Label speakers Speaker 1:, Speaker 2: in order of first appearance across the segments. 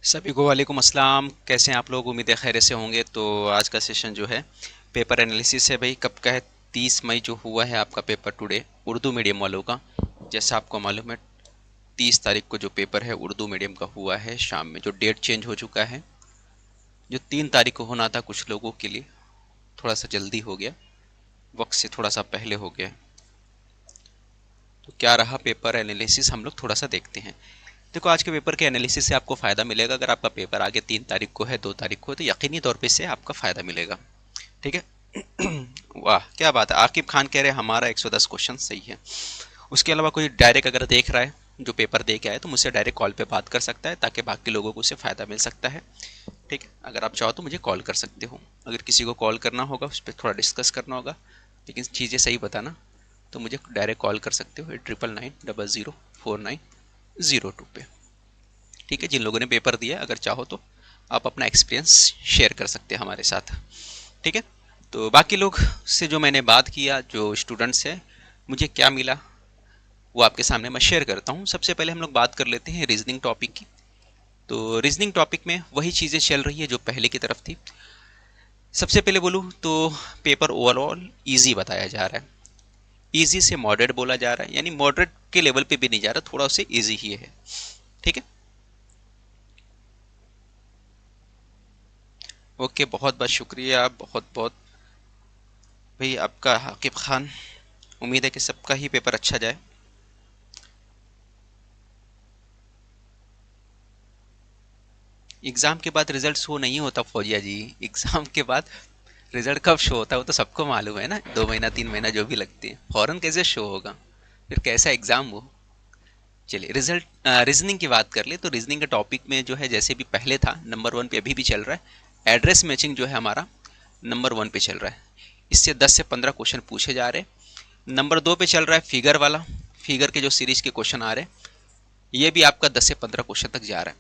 Speaker 1: सभी को वालेकुम अस्सलाम। कैसे हैं आप लोग? उम्मीद है खैर से होंगे। तो आज का सेशन जो है पेपर एनालिसिस है। भाई कब का है? 30 मई जो हुआ है आपका पेपर टुडे, उर्दू मीडियम वालों का। जैसा आपको मालूम है 30 तारीख को जो पेपर है उर्दू मीडियम का हुआ है शाम में। जो डेट चेंज हो चुका है, जो 3 तारीख को होना था कुछ लोगों के लिए थोड़ा सा जल्दी हो गया, वक्त से थोड़ा सा पहले हो गया। तो क्या रहा पेपर एनालिसिस, हम लोग थोड़ा सा देखते हैं। देखो, आज के पेपर के एनालिसिस से आपको फ़ायदा मिलेगा। अगर आपका पेपर आगे 3 तारीख को है, 2 तारीख को है, तो यकीनी तौर पे इससे आपका फ़ायदा मिलेगा। ठीक है। वाह क्या बात है, आकिब खान कह रहे हैं हमारा 110 क्वेश्चन सही है। उसके अलावा कोई डायरेक्ट अगर देख रहा है जो पेपर दे के आए, तो मुझसे डायरेक्ट कॉल पे बात कर सकता है, ताकि बाकी लोगों को उससे फ़ायदा मिल सकता है। ठीक है, अगर आप चाहो तो मुझे कॉल कर सकते हो। अगर किसी को कॉल करना होगा, उस पर थोड़ा डिस्कस करना होगा, लेकिन चीज़ें सही बताना, तो मुझे डायरेक्ट कॉल कर सकते हो 8999004902 पे। ठीक है, जिन लोगों ने पेपर दिया, अगर चाहो तो आप अपना एक्सपीरियंस शेयर कर सकते हैं हमारे साथ। ठीक है। तो बाकी लोग से जो मैंने बात किया, जो स्टूडेंट्स हैं, मुझे क्या मिला वो आपके सामने मैं शेयर करता हूँ। सबसे पहले हम लोग बात कर लेते हैं रीजनिंग टॉपिक की। तो रीजनिंग टॉपिक में वही चीज़ें चल रही है जो पहले की तरफ थी। सबसे पहले बोलूँ तो पेपर ओवरऑल इजी बताया जा रहा है। इजी से मॉडरेट बोला जा रहा है, यानी मॉडरेट के लेवल पे भी नहीं जा रहा, थोड़ा उसे इजी ही है। ठीक है। ओके, बहुत बहुत शुक्रिया, बहुत बहुत। भाई आपका आकिब खान, उम्मीद है कि सबका ही पेपर अच्छा जाए। एग्ज़ाम के बाद रिजल्ट शो नहीं होता फौजिया जी। एग्ज़ाम के बाद रिजल्ट कब शो होता है वो तो सबको मालूम है ना, 2 महीना 3 महीना जो भी लगती है, फौरन कैसे शो होगा? फिर कैसा एग्ज़ाम वो? चलिए, रिजल्ट रीजनिंग की बात कर ले तो रीजनिंग के टॉपिक में जो है, जैसे भी पहले था नंबर 1 पे, अभी भी चल रहा है। एड्रेस मैचिंग जो है हमारा नंबर 1 पे चल रहा है। इससे 10 से 15 क्वेश्चन पूछे जा रहे हैं। नंबर 2 पे चल रहा है फिगर वाला। फिगर के जो सीरीज के क्वेश्चन आ रहे हैं, ये भी आपका 10 से 15 क्वेश्चन तक जा रहा है।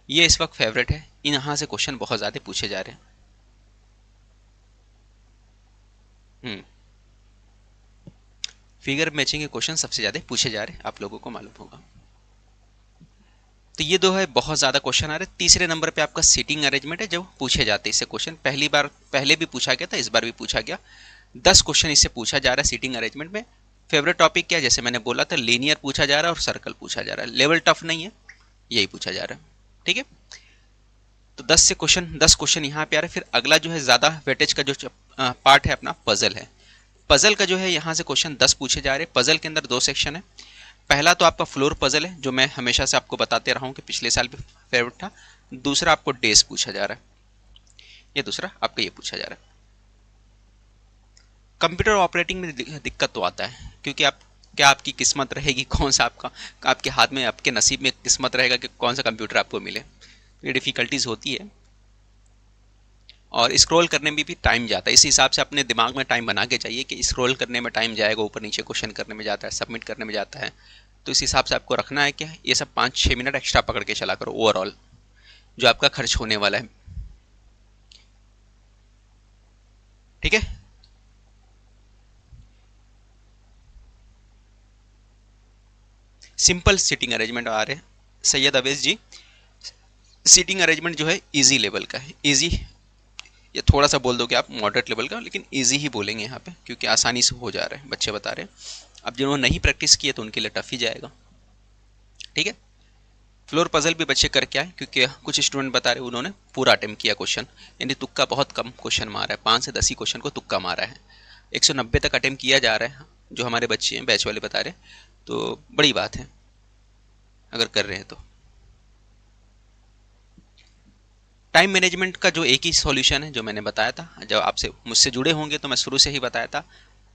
Speaker 1: ये इस वक्त फेवरेट है, यहाँ से क्वेश्चन बहुत ज़्यादा पूछे जा रहे हैं। फिगर मैचिंग के क्वेश्चन सबसे ज़्यादा पूछे जा रहे हैं, आप लोगों को मालूम होगा। तो ये दो है, बहुत ज़्यादा क्वेश्चन आ रहे हैं। तीसरे नंबर पे आपका सीटिंग अरेंजमेंट है, जो पूछे जाते हैं इससे क्वेश्चन। पहली बार पहले भी पूछा गया था, इस बार भी पूछा गया। 10 क्वेश्चन इससे पूछा जा रहा है सीटिंग अरेंजमेंट में। फेवरेट टॉपिक क्या है? जैसे मैंने बोला था, लीनियर पूछा जा रहा है और सर्कल पूछा जा रहा है। लेवल टफ नहीं है, यही पूछा जा रहा है। ठीक है। तो 10 क्वेश्चन यहाँ पे आ रहा है। फिर अगला जो है ज़्यादा वेटेज का जो पार्ट है अपना, पजल है। पजल का जो है, यहाँ से क्वेश्चन 10 पूछे जा रहे हैं। पजल के अंदर 2 सेक्शन है। पहला तो आपका फ्लोर पजल है, जो मैं हमेशा से आपको बताते रहा हूँ कि पिछले साल भी फेवरेट था। दूसरा आपको डेज पूछा जा रहा है, ये दूसरा आपका ये पूछा जा रहा है। कंप्यूटर ऑपरेटिंग में दिक्कत तो आता है, क्योंकि आप क्या, आपकी किस्मत रहेगी कौन सा आपका, आपके हाथ में, आपके नसीब में किस्मत रहेगा कि कौन सा कंप्यूटर आपको मिले। ये डिफ़िकल्टीज होती है। और स्क्रॉल करने में भी टाइम जाता है। इस हिसाब से अपने दिमाग में टाइम बना के चाहिए कि स्क्रॉल करने में टाइम जाएगा, ऊपर नीचे क्वेश्चन करने में जाता है, सबमिट करने में जाता है। तो इस हिसाब से आपको रखना है कि ये सब 5-6 मिनट एक्स्ट्रा पकड़ के चला करो, ओवरऑल जो आपका खर्च होने वाला है। ठीक है। सिंपल सीटिंग अरेंजमेंट आ रहे हैं सैयद अवैस जी। सीटिंग अरेंजमेंट जो है इजी लेवल का है। इजी, ये थोड़ा सा बोल दोगे आप मॉडरेट लेवल का, लेकिन इजी ही बोलेंगे यहाँ पे, क्योंकि आसानी से हो जा रहा है, बच्चे बता रहे हैं। अब जिन्होंने नहीं प्रैक्टिस की है तो उनके लिए टफ ही जाएगा। ठीक है। फ्लोर पजल भी बच्चे करके आए, क्योंकि कुछ स्टूडेंट बता रहे उन्होंने पूरा अटेम्प्ट किया क्वेश्चन, यानी तुक्का बहुत कम क्वेश्चन मारा है। 5 से 10 ही क्वेश्चन को तुक्का मारा है। 190 तक अटेम्प्ट किया जा रहा है, जो हमारे बच्चे हैं बैच वाले बता रहे हैं। तो बड़ी बात है अगर कर रहे हैं तो। टाइम मैनेजमेंट का जो एक ही सॉल्यूशन है, जो मैंने बताया था, जब आपसे मुझसे जुड़े होंगे तो मैं शुरू से ही बताया था,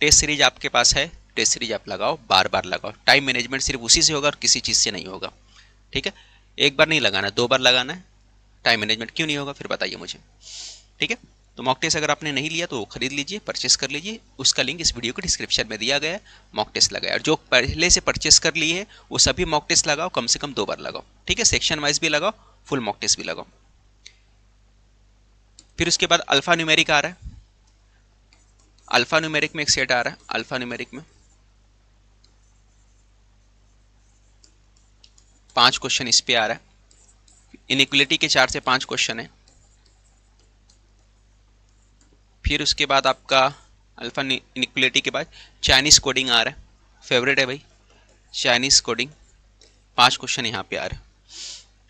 Speaker 1: टेस्ट सीरीज आपके पास है, टेस्ट सीरीज आप लगाओ, बार बार लगाओ। टाइम मैनेजमेंट सिर्फ उसी से होगा और किसी चीज़ से नहीं होगा। ठीक है। एक बार नहीं लगाना, 2 बार लगाना है। टाइम मैनेजमेंट क्यों नहीं होगा फिर बताइए मुझे। ठीक है। तो मॉक टेस्ट अगर आपने नहीं लिया तो खरीद लीजिए, परचेस कर लीजिए। उसका लिंक इस वीडियो के डिस्क्रिप्शन में दिया गया है। मॉक टेस्ट लगाए, और जो पहले से परचेस कर लिए है वो सभी मॉक टेस्ट लगाओ, कम से कम 2 बार लगाओ। ठीक है। सेक्शन वाइज भी लगाओ, फुल मॉक टेस्ट भी लगाओ। फिर उसके बाद अल्फा न्यूमेरिक आ रहा है। अल्फा न्यूमेरिक में एक सेट आ रहा है। अल्फा न्यूमेरिक में 5 क्वेश्चन इस पे आ रहा है। इनइक्वलिटी के 4 से 5 क्वेश्चन है। फिर उसके बाद आपका अल्फा इनइक्वलिटी के बाद चाइनीज कोडिंग आ रहा है, फेवरेट है भाई चाइनीज कोडिंग, 5 क्वेश्चन यहाँ पे आ रहे हैं।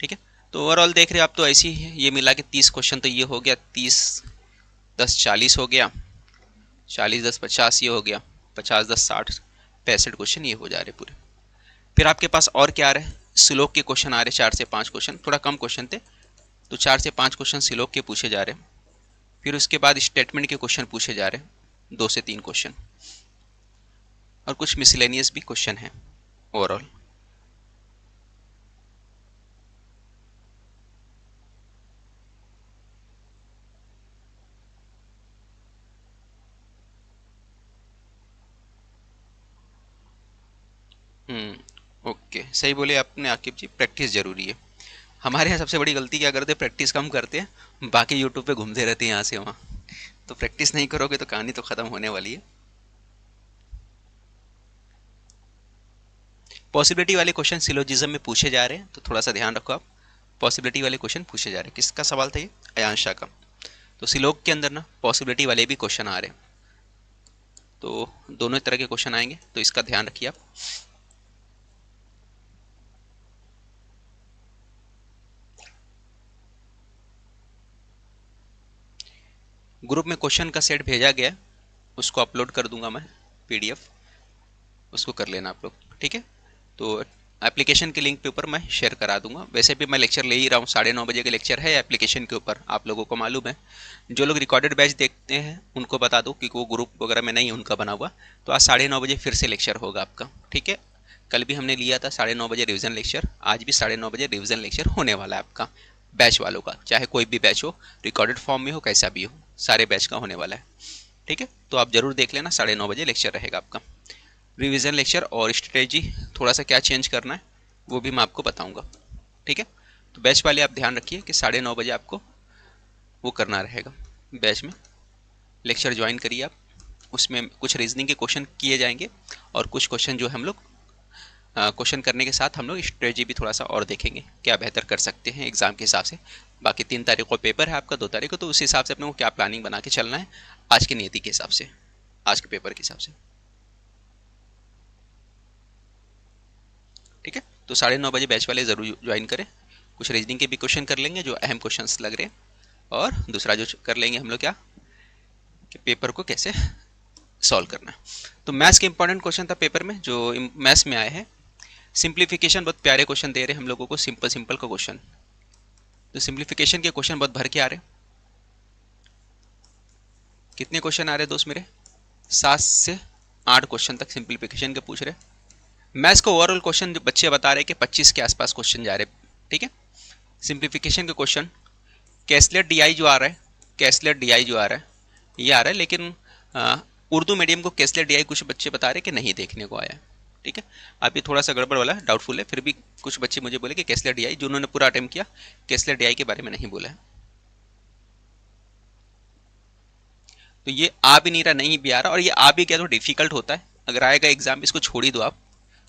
Speaker 1: ठीक है, तो ओवरऑल देख रहे हो आप तो ऐसी ही है, ये मिला के 30 क्वेश्चन, तो ये हो गया 30 10 40 हो गया, 40 10 50 ये हो गया, 50 10 60 65 क्वेश्चन ये हो जा रहे पूरे। फिर आपके पास और क्या आ रहा है, श्लोक के क्वेश्चन आ रहे 4 से 5 क्वेश्चन, थोड़ा कम क्वेश्चन थे तो 4 से 5 क्वेश्चन श्लोक के पूछे जा रहे हैं। फिर उसके बाद स्टेटमेंट के क्वेश्चन पूछे जा रहे हैं 2 से 3 क्वेश्चन, और कुछ मिसलेनियस भी क्वेश्चन हैं ओवरऑल। ओके, सही बोले आपने आकिब जी, प्रैक्टिस जरूरी है। हमारे यहाँ सबसे बड़ी गलती क्या करते हैं, प्रैक्टिस कम करते हैं, बाकी यूट्यूब पे घूमते रहते हैं यहाँ से वहाँ। तो प्रैक्टिस नहीं करोगे तो कहानी तो ख़त्म होने वाली है। पॉसिबिलिटी वाले क्वेश्चन सिलोजिज्म में पूछे जा रहे हैं, तो थोड़ा सा ध्यान रखो आप। पॉसिबिलिटी वाले क्वेश्चन पूछे जा रहे हैं, किसका सवाल था ये, अयांशा का। तो सिलोक के अंदर ना पॉसिबिलिटी वाले भी क्वेश्चन आ रहे हैं, तो दोनों तरह के क्वेश्चन आएंगे, तो इसका ध्यान रखिए आप। ग्रुप में क्वेश्चन का सेट भेजा गया है, उसको अपलोड कर दूंगा मैं पीडीएफ, उसको कर लेना आप लोग। ठीक है, तो एप्लीकेशन के लिंक पे ऊपर मैं शेयर करा दूंगा। वैसे भी मैं लेक्चर ले ही रहा हूँ, 9:30 बजे का लेक्चर है एप्लीकेशन के ऊपर, आप लोगों को मालूम है। जो लोग रिकॉर्डेड बैच देखते हैं उनको बता दो कि वो ग्रुप वगैरह में नहीं है उनका बना हुआ, तो आज 9:30 बजे फिर से लेक्चर होगा आपका। ठीक है, कल भी हमने लिया था 9:30 बजे रिविज़न लेक्चर, आज भी 9:30 बजे रिविज़न लेक्चर होने वाला है आपका, बैच वालों का, चाहे कोई भी बैच हो, रिकॉर्डेड फॉर्म में हो, कैसा भी हो, सारे बैच का होने वाला है। ठीक है, तो आप जरूर देख लेना, 9:30 बजे लेक्चर रहेगा आपका रिवीजन लेक्चर। और स्ट्रेटेजी थोड़ा सा क्या चेंज करना है वो भी मैं आपको बताऊंगा। ठीक है, तो बैच वाले आप ध्यान रखिए कि 9:30 बजे आपको वो करना रहेगा, बैच में लेक्चर ज्वाइन करिए आप। उसमें कुछ रीजनिंग के क्वेश्चन किए जाएंगे, और कुछ क्वेश्चन जो हम लोग क्वेश्चन करने के साथ हम लोग स्ट्रेटेजी भी थोड़ा सा और देखेंगे, क्या बेहतर कर सकते हैं एग्जाम के हिसाब से। बाकी 3 तारीख को पेपर है आपका, 2 तारीख को, तो उस हिसाब से अपने को क्या प्लानिंग बना के चलना है आज की नियति के हिसाब से, आज के पेपर के हिसाब से। ठीक है, तो 9:30 बजे बैच वाले ज़रूर ज्वाइन करें। कुछ रीजनिंग के भी क्वेश्चन कर लेंगे जो अहम क्वेश्चंस लग रहे हैं, और दूसरा जो कर लेंगे हम लोग क्या, कि पेपर को कैसे सॉल्व करना है। तो मैथ्स के इंपॉर्टेंट क्वेश्चन था पेपर में, जो मैथ्स में आए हैं। सिंप्लीफिकेशन बहुत प्यारे क्वेश्चन दे रहे हैं हम लोगों को, सिंपल सिंपल का क्वेश्चन। तो सिंप्लीफिकेशन के क्वेश्चन बहुत भर के आ रहे हैं। कितने क्वेश्चन आ रहे हैं दोस्त मेरे, 7 से 8 क्वेश्चन तक सिंप्लीफिकेशन के पूछ रहे हैं। मैथ्स को ओवरऑल क्वेश्चन जो बच्चे बता रहे हैं कि 25 के आसपास क्वेश्चन जा रहे हैं। ठीक है, सिंप्लीफिकेशन के क्वेश्चन, कैसलेट डीआई जो आ रहा है, कैसलेट डीआई जो आ रहा है ये आ रहा है, लेकिन उर्दू मीडियम को कैसलेट डीआई कुछ बच्चे बता रहे हैं कि नहीं देखने को आया। ठीक है, अब ये थोड़ा सा गड़बड़ वाला डाउटफुल है, फिर भी कुछ बच्चे मुझे बोले कि कैसलेट डीआई, जिन्होंने पूरा अटेम्प्ट किया कैसलेट डीआई के बारे में नहीं बोला है। तो ये आ भी नहीं रहा, नहीं भी आ रहा, और ये आ भी क्या तो डिफिकल्ट होता है। अगर आएगा एग्जाम इसको छोड़ ही दो आप,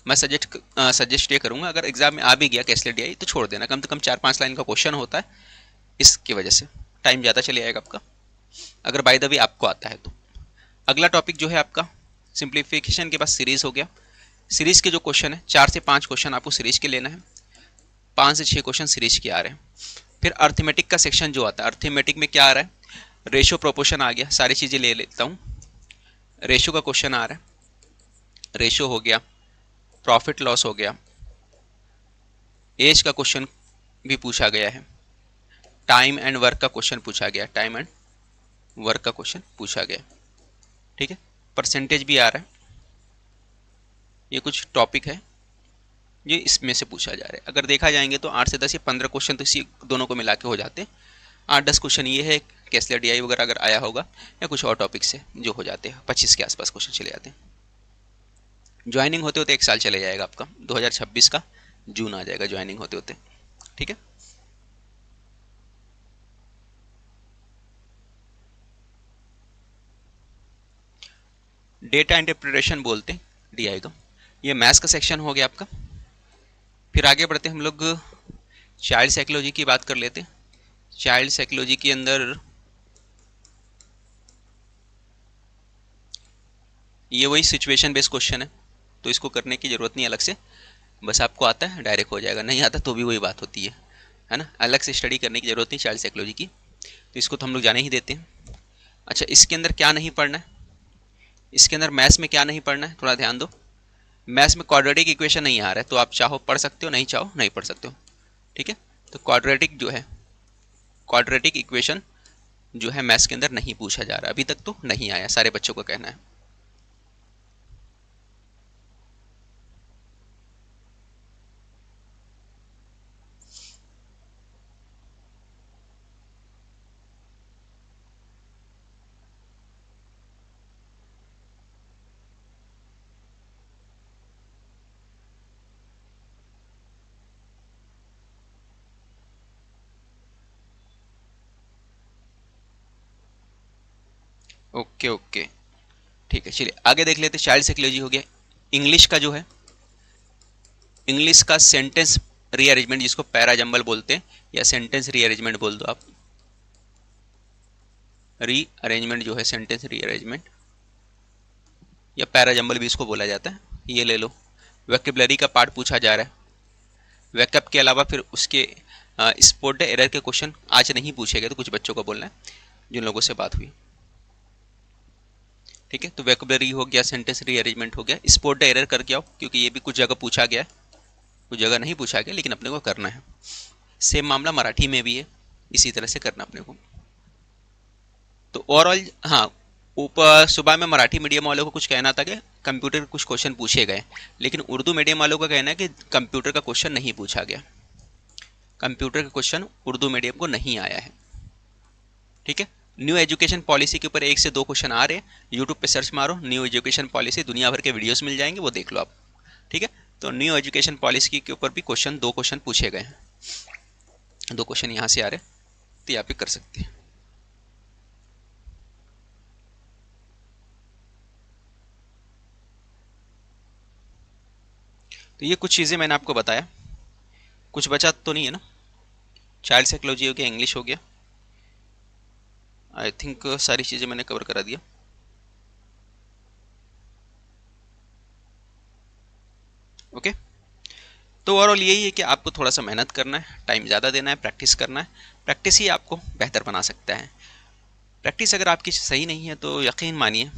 Speaker 1: मैं सजेस्ट ये करूंगा, अगर एग्जाम में आ भी गया कैसलेट डीआई तो छोड़ देना, कम से कम 4-5 लाइन का क्वेश्चन होता है, इसकी वजह से टाइम ज़्यादा चले जाएगा आपका, अगर बाय द वे आपको आता है तो। अगला टॉपिक जो है आपका सिंप्लीफिकेशन के बाद सीरीज हो गया। सीरीज के जो क्वेश्चन है 4 से 5 क्वेश्चन आपको सीरीज के लेना है, 5 से 6 क्वेश्चन सीरीज के आ रहे हैं। फिर अर्थमेटिक का सेक्शन जो आता है, अर्थमेटिक में क्या आ रहा है, रेशो प्रोपोर्शन आ गया, सारी चीज़ें ले लेता हूँ। रेशो का क्वेश्चन आ रहा है, रेशो हो गया, प्रॉफिट लॉस हो गया, एज का क्वेश्चन भी पूछा गया है, टाइम एंड वर्क का क्वेश्चन पूछा गया, टाइम एंड वर्क का क्वेश्चन पूछा गया। ठीक है, परसेंटेज भी आ रहा है। ये कुछ टॉपिक है ये इसमें से पूछा जा रहा है। अगर देखा जाएंगे तो 8 से 10 या 15 क्वेश्चन तो इसी दोनों को मिला के हो जाते हैं। 8-10 क्वेश्चन ये है, कैसलेट डीआई वगैरह अगर आया होगा, या कुछ और टॉपिक से जो हो जाते हैं, 25 के आसपास क्वेश्चन चले जाते हैं। ज्वाइनिंग होते होते 1 साल चले जाएगा आपका, 2026 का जून आ जाएगा ज्वाइनिंग होते होते। ठीक है, डेटा इंटरप्रिटेशन बोलते हैं डीआई का। ये मैथ्स का सेक्शन हो गया आपका। फिर आगे बढ़ते हैं हम लोग चाइल्ड साइकोलॉजी की बात कर लेते हैं। चाइल्ड साइकोलॉजी के अंदर ये वही सिचुएशन बेस्ड क्वेश्चन है, तो इसको करने की ज़रूरत नहीं अलग से, बस आपको आता है डायरेक्ट हो जाएगा, नहीं आता तो भी वही बात होती है ना। अलग से स्टडी करने की ज़रूरत नहीं चाइल्ड साइकोलॉजी की, तो इसको तो हम लोग जाने ही देते हैं। अच्छा, इसके अंदर क्या नहीं पढ़ना है, इसके अंदर मैथ्स में क्या नहीं पढ़ना है, थोड़ा ध्यान दो। मैथ्स में क्वाड्रेटिक इक्वेशन नहीं आ रहा है, तो आप चाहो पढ़ सकते हो, नहीं चाहो नहीं पढ़ सकते हो, ठीक है। तो क्वाड्रेटिक जो है, क्वाड्रेटिक इक्वेशन जो है मैथ्स के अंदर नहीं पूछा जा रहा, अभी तक तो नहीं आया, सारे बच्चों का कहना है। ओके ओके, ठीक है, चलिए आगे देख लेते। चाइल्ड साइकोलॉजी हो गया। इंग्लिश का जो है, इंग्लिश का सेंटेंस रीअरेंजमेंट, जिसको पैराजंबल बोलते हैं या सेंटेंस रीअरेंजमेंट बोल दो आप, रीअरेंजमेंट जो है, सेंटेंस रीअरेंजमेंट या पैराजंबल भी इसको बोला जाता है, ये ले लो। वोकैबुलरी का पार्ट पूछा जा रहा है। वेकअप के अलावा फिर उसके स्पॉट एरर के क्वेश्चन आज नहीं पूछे गए, तो कुछ बच्चों को बोलना है जिन लोगों से बात हुई, ठीक है। तो वोकैबुलरी हो गया, सेंटेंस रीअरेंजमेंट हो गया, स्पॉट एरर करके आओ, क्योंकि ये भी कुछ जगह पूछा गया है, कुछ जगह नहीं पूछा गया, लेकिन अपने को करना है। सेम मामला मराठी में भी है, इसी तरह से करना अपने को। तो ओवरऑल हाँ, ऊपर सुबह में मराठी मीडियम वालों को कुछ कहना था कि कंप्यूटर के कुछ क्वेश्चन पूछे गए, लेकिन उर्दू मीडियम वालों का कहना है कि कंप्यूटर का क्वेश्चन नहीं पूछा गया, कंप्यूटर का क्वेश्चन उर्दू मीडियम को नहीं आया है, ठीक है। न्यू एजुकेशन पॉलिसी के ऊपर 1 से 2 क्वेश्चन आ रहे हैं, यूट्यूब पे सर्च मारो न्यू एजुकेशन पॉलिसी, दुनिया भर के वीडियोस मिल जाएंगे, वो देख लो आप, ठीक है। तो न्यू एजुकेशन पॉलिसी के ऊपर भी क्वेश्चन 2 क्वेश्चन पूछे गए हैं, 2 क्वेश्चन यहाँ से आ रहे हैं, तो यहाँ पे कर सकते हैं। तो ये कुछ चीज़ें मैंने आपको बताया, कुछ बचा तो नहीं है ना। चाइल्ड साइकोलॉजी हो गया, इंग्लिश हो गया, आई थिंक सारी चीज़ें मैंने कवर करा दिया। ओके, तो ओवरऑल यही है कि आपको थोड़ा सा मेहनत करना है, टाइम ज़्यादा देना है, प्रैक्टिस करना है, प्रैक्टिस ही आपको बेहतर बना सकता है। प्रैक्टिस अगर आपकी सही नहीं है तो यकीन मानिए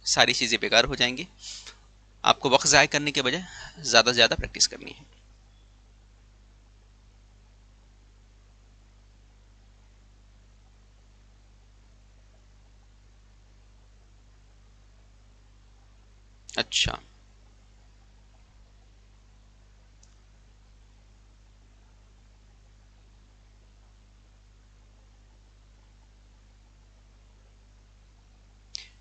Speaker 1: सारी चीज़ें बेकार हो जाएंगी। आपको वक्त ज़ाय करने के बजाय ज़्यादा से ज़्यादा प्रैक्टिस करनी है। अच्छा,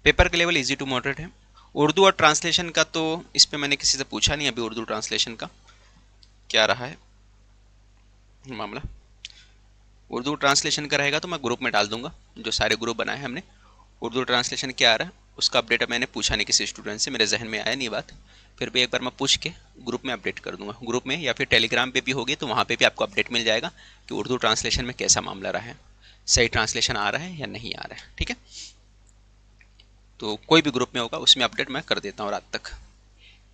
Speaker 1: पेपर का लेवल इजी टू मॉडरेट है। उर्दू और ट्रांसलेशन का तो इस पे मैंने किसी से पूछा नहीं अभी, उर्दू ट्रांसलेशन का क्या रहा है मामला। उर्दू ट्रांसलेशन का रहेगा तो मैं ग्रुप में डाल दूंगा, जो सारे ग्रुप बनाए हैं हमने। उर्दू ट्रांसलेशन क्या आ रहा है उसका अपडेट मैंने पूछा नहीं किसी स्टूडेंट से, मेरे जहन में आया नहीं बात, फिर भी एक बार मैं पूछ के ग्रुप में अपडेट कर दूंगा, ग्रुप में या फिर टेलीग्राम पे भी होगी, तो वहाँ पे भी आपको अपडेट मिल जाएगा कि उर्दू ट्रांसलेशन में कैसा मामला रहा है, सही ट्रांसलेशन आ रहा है या नहीं आ रहा है, ठीक है। तो कोई भी ग्रुप में होगा उसमें अपडेट मैं कर देता हूँ रात तक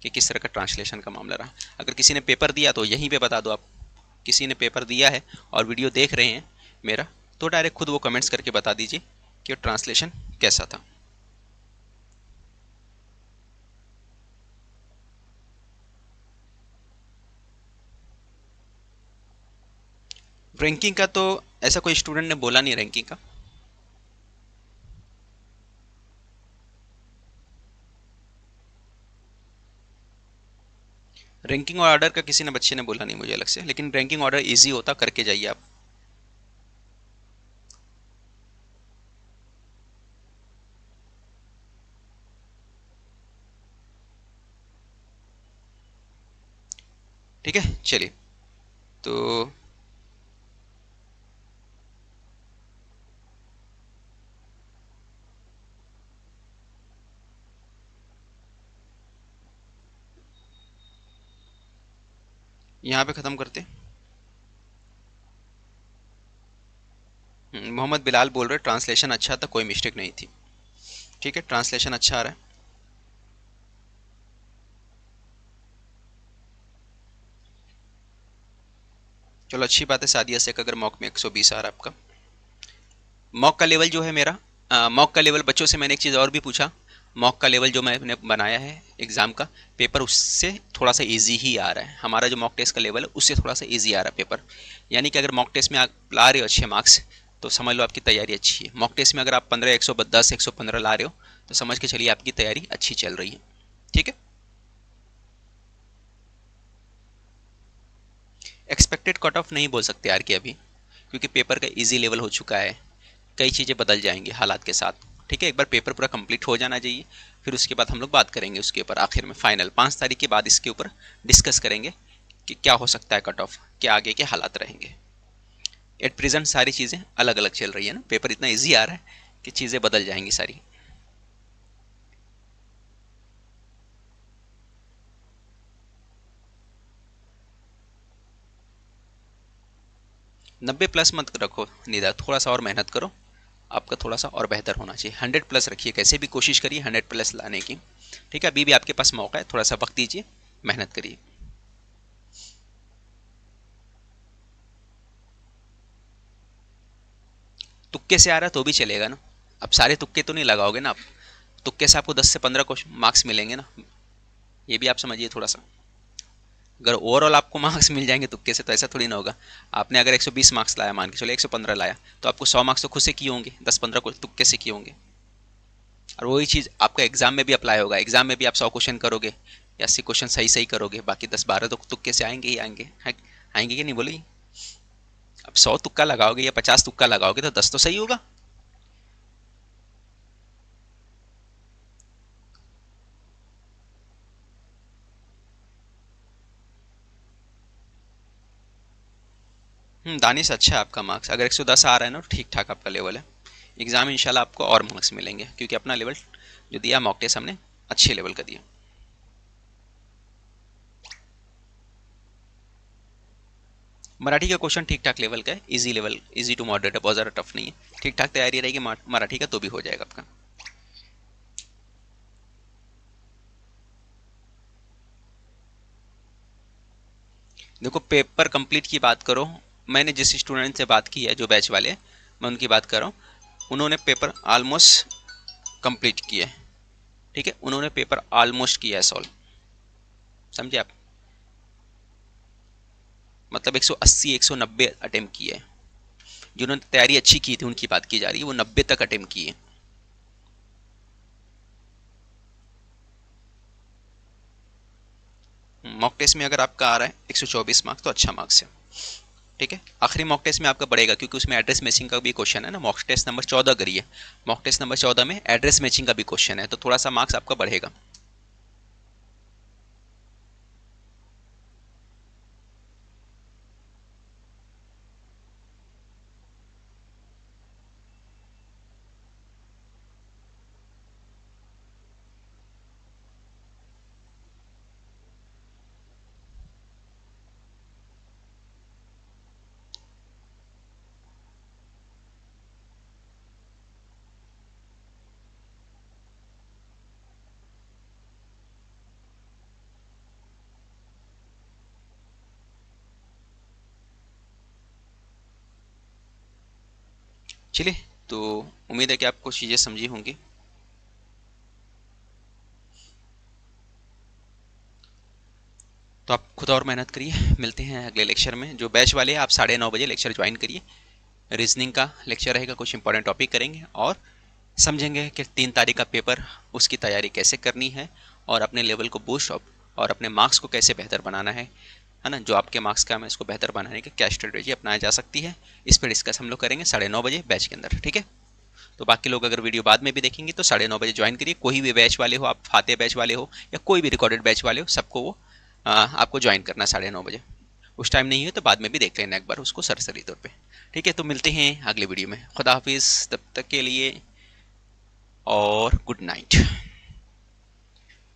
Speaker 1: कि किस तरह का ट्रांसलेशन का मामला रहा। अगर किसी ने पेपर दिया तो यहीं पे बता दो आप, किसी ने पेपर दिया है और वीडियो देख रहे हैं मेरा, तो डायरेक्ट खुद वो कमेंट्स करके बता दीजिए कि ट्रांसलेशन कैसा था। रैंकिंग का तो ऐसा कोई स्टूडेंट ने बोला नहीं रैंकिंग का। रैंकिंग और ऑर्डर का किसी ने बच्चे ने बोला नहीं मुझे अलग से, लेकिन रैंकिंग ऑर्डर इजी होता, करके जाइए आप। ठीक है, चलिए। तो यहाँ पे ख़त्म करते हैं। मोहम्मद बिलाल बोल रहे ट्रांसलेशन अच्छा था, कोई मिस्टेक नहीं थी। ठीक है, ट्रांसलेशन अच्छा आ रहा है। चलो अच्छी बात है। सादिया शेख अगर मॉक में 120 आ रहा है आपका। मॉक का लेवल जो है मेरा, मॉक का लेवल बच्चों से मैंने एक चीज़ और भी पूछा। मॉक का लेवल जो मैंने बनाया है एग्ज़ाम का पेपर, उससे थोड़ा सा इजी ही आ रहा है। हमारा जो मॉक टेस्ट का लेवल है उससे थोड़ा सा इजी आ रहा है पेपर। यानी कि अगर मॉक टेस्ट में आप ला रहे हो अच्छे मार्क्स तो समझ लो आपकी तैयारी अच्छी है। मॉक टेस्ट में अगर आप 15, 110, 115 ला रहे हो तो समझ के चलिए आपकी तैयारी अच्छी चल रही है। ठीक है। एक्सपेक्टेड कट ऑफ नहीं बोल सकते यार कि अभी, क्योंकि पेपर का इजी लेवल हो चुका है। कई चीज़ें बदल जाएंगी हालात के साथ। ठीक है, एक बार पेपर पूरा कंप्लीट हो जाना चाहिए, फिर उसके बाद हम लोग बात करेंगे उसके ऊपर। आखिर में फाइनल 5 तारीख के बाद इसके ऊपर डिस्कस करेंगे कि क्या हो सकता है कट ऑफ, क्या आगे के हालात रहेंगे। एट प्रेजेंट सारी चीज़ें अलग अलग चल रही है ना, पेपर इतना ईजी आ रहा है कि चीज़ें बदल जाएंगी सारी। नब्बे प्लस मत रखो निदा, थोड़ा सा और मेहनत करो। आपका थोड़ा सा और बेहतर होना चाहिए। 100 प्लस रखिए, कैसे भी कोशिश करिए 100 प्लस लाने की। ठीक है, अभी भी आपके पास मौका है, थोड़ा सा वक्त दीजिए, मेहनत करिए। तुक्के से आ रहा है तो भी चलेगा ना। अब सारे तुक्के तो नहीं लगाओगे ना आप। तुक्के से आपको 10 से 15 क्वेश्चन मार्क्स मिलेंगे ना, ये भी आप समझिए थोड़ा सा। अगर ओवरऑल आपको मार्क्स मिल जाएंगे तुक्के से तो ऐसा थोड़ी ना होगा। आपने अगर 120 मार्क्स लाया, मान के चलो 115 लाया, तो आपको 100 मार्क्स तो खुद से किए होंगे, 10-15 को तुक्के से किए होंगे। और वही चीज़ आपका एग्जाम में भी अप्लाई होगा। एग्जाम में भी आप 100 क्वेश्चन करोगे या 80 क्वेश्चन सही सही करोगे, बाकी 10-12 तो तुक्के से आएंगे ही आएंगे। आएंगे कि नहीं बोलिए। अब 100 तुक्का लगाओगे या 50 तुक्का लगाओगे तो 10 तो सही होगा। दानिश अच्छा है आपका मार्क्स। अगर 110 आ रहा है ना तो ठीक ठाक आपका लेवल है। एग्जाम इंशाल्लाह आपको और मार्क्स मिलेंगे, क्योंकि अपना लेवल जो दिया मॉक टेस्ट हमने अच्छे लेवल का दिया। मराठी का क्वेश्चन ठीक ठाक लेवल का है, easy level, easy to moderate है, बहुत ज़्यादा टफ नहीं है। ठीक ठाक तैयारी रहेगी मराठी का तो भी हो जाएगा आपका। देखो पेपर कंप्लीट की बात करो, मैंने जिस स्टूडेंट से बात की है, जो बैच वाले हैं, मैं उनकी बात कर रहा हूँ। उन्होंने पेपर ऑलमोस्ट कंप्लीट किया है। ठीक है, उन्होंने पेपर ऑलमोस्ट किया है सॉल्व। समझे आप, मतलब 180 190 अटेम्प्ट किए हैं। जिन्होंने तैयारी अच्छी की थी उनकी बात की जा रही है, वो 90 तक अटेम्प्ट किए। मॉक टेस्ट में अगर आपका आ रहा है 124 मार्क्स तो अच्छा मार्क्स है। ठीक है, आखिरी मॉक टेस्ट में आपका बढ़ेगा, क्योंकि उसमें एड्रेस मैचिंग का भी क्वेश्चन है ना। मॉक टेस्ट नंबर 14 करिए, मॉक टेस्ट नंबर 14 में एड्रेस मैचिंग का भी क्वेश्चन है, तो थोड़ा सा मार्क्स आपका बढ़ेगा। चलिए, तो उम्मीद है कि आपको चीज़ें समझी होंगी। तो आप खुद और मेहनत करिए। मिलते हैं अगले लेक्चर में। जो बैच वाले हैं आप 9:30 बजे लेक्चर ज्वाइन करिए। रीजनिंग का लेक्चर रहेगा, कुछ इंपॉर्टेंट टॉपिक करेंगे और समझेंगे कि 3 तारीख का पेपर, उसकी तैयारी कैसे करनी है और अपने लेवल को बूस्ट अप और अपने मार्क्स को कैसे बेहतर बनाना है ना। जो आपके मार्क्स का है इसको बेहतर बनाने की क्या स्ट्रेटेजी अपनाया जा सकती है, इस पर डिस्कस हम लोग करेंगे 9:30 बजे बैच के अंदर। ठीक है, तो बाकी लोग अगर वीडियो बाद में भी देखेंगे तो 9:30 बजे ज्वाइन करिए। कोई भी बैच वाले हो, आप फाते बैच वाले हो या कोई भी रिकॉर्डेड बैच वाले हो, सबको वो आपको ज्वाइन करना 9:30 बजे। उस टाइम नहीं हो तो बाद में भी देख लेना एक बार उसको सरसरी तौर पे। ठीक है, तो मिलते हैं अगले वीडियो में। खुदा हाफिज़, तब तक के लिए और गुड नाइट।